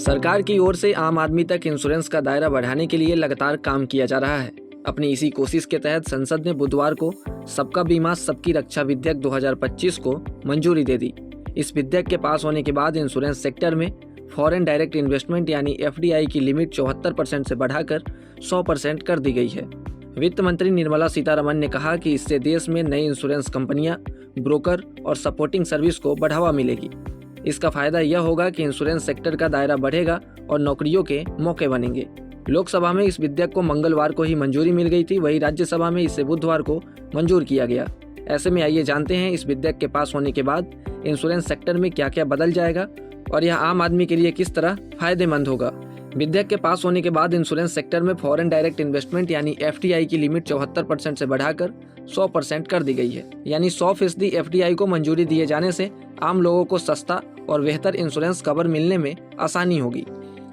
सरकार की ओर से आम आदमी तक इंश्योरेंस का दायरा बढ़ाने के लिए लगातार काम किया जा रहा है। अपनी इसी कोशिश के तहत संसद ने बुधवार को सबका बीमा सबकी रक्षा विधेयक 2025 को मंजूरी दे दी। इस विधेयक के पास होने के बाद इंश्योरेंस सेक्टर में फॉरेन डायरेक्ट इन्वेस्टमेंट यानी FDI की लिमिट 74% से बढ़ाकर 100% कर दी गई है। वित्त मंत्री निर्मला सीतारमण ने कहा कि इससे देश में नई इंश्योरेंस कंपनियां, ब्रोकर और सपोर्टिंग सर्विस को बढ़ावा मिलेगी। इसका फायदा यह होगा कि इंश्योरेंस सेक्टर का दायरा बढ़ेगा और नौकरियों के मौके बनेंगे। लोकसभा में इस विधेयक को मंगलवार को ही मंजूरी मिल गई थी, वहीं राज्यसभा में इसे बुधवार को मंजूर किया गया। ऐसे में आइए जानते हैं इस विधेयक के पास होने के बाद इंश्योरेंस सेक्टर में क्या क्या बदल जाएगा और यह आम आदमी के लिए किस तरह फायदेमंद होगा। विधेयक के पास होने के बाद इंश्योरेंस सेक्टर में फॉरेन डायरेक्ट इन्वेस्टमेंट यानी FDI की लिमिट 74% से बढ़ाकर 100% कर दी गई है। यानी 100% FDI को मंजूरी दिए जाने से आम लोगों को सस्ता और बेहतर इंश्योरेंस कवर मिलने में आसानी होगी।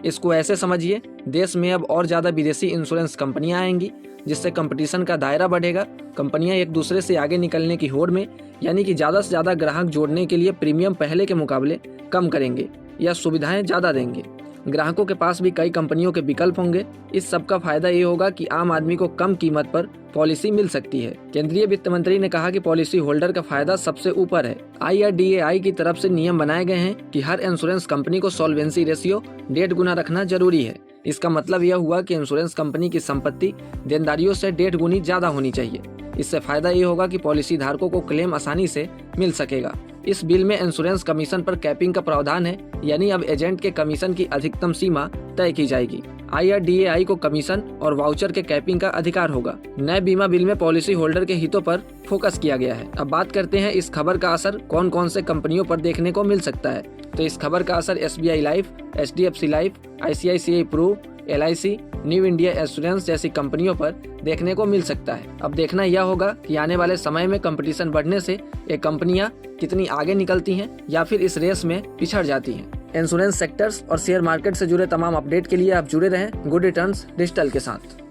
इसको ऐसे समझिए, देश में अब और ज़्यादा विदेशी इंश्योरेंस कंपनियां आएंगी, जिससे कंपटीशन का दायरा बढ़ेगा। कंपनियां एक दूसरे से आगे निकलने की होड़ में, यानी कि ज़्यादा से ज़्यादा ग्राहक जोड़ने के लिए प्रीमियम पहले के मुकाबले कम करेंगे या सुविधाएं ज़्यादा देंगे। ग्राहकों के पास भी कई कंपनियों के विकल्प होंगे। इस सब का फायदा ये होगा कि आम आदमी को कम कीमत पर पॉलिसी मिल सकती है। केंद्रीय वित्त मंत्री ने कहा कि पॉलिसी होल्डर का फायदा सबसे ऊपर है। IRDAI की तरफ से नियम बनाए गए हैं कि हर इंश्योरेंस कंपनी को सॉल्वेंसी रेशियो 1.5 गुना रखना जरूरी है। इसका मतलब यह हुआ कि इंश्योरेंस कंपनी की संपत्ति देनदारियों से 1.5 गुनी ज्यादा होनी चाहिए। इससे फायदा ये होगा कि पॉलिसी धारकों को क्लेम आसानी से मिल सकेगा। इस बिल में इंश्योरेंस कमीशन पर कैपिंग का प्रावधान है, यानी अब एजेंट के कमीशन की अधिकतम सीमा तय की जाएगी। IRDAI को कमीशन और वाउचर के कैपिंग का अधिकार होगा। नए बीमा बिल में पॉलिसी होल्डर के हितों पर फोकस किया गया है। अब बात करते हैं इस खबर का असर कौन कौन से कंपनियों पर देखने को मिल सकता है। तो इस खबर का असर SBI life, HDFC life, ICICI Pru, LIC, New India Assurance जैसी कंपनियों पर देखने को मिल सकता है। अब देखना यह होगा कि आने वाले समय में कंपटीशन बढ़ने से ये कंपनियां कितनी आगे निकलती हैं या फिर इस रेस में पिछड़ जाती हैं। इंश्योरेंस सेक्टर्स और शेयर मार्केट से जुड़े तमाम अपडेट के लिए आप जुड़े रहें गुड रिटर्न्स डिजिटल के साथ।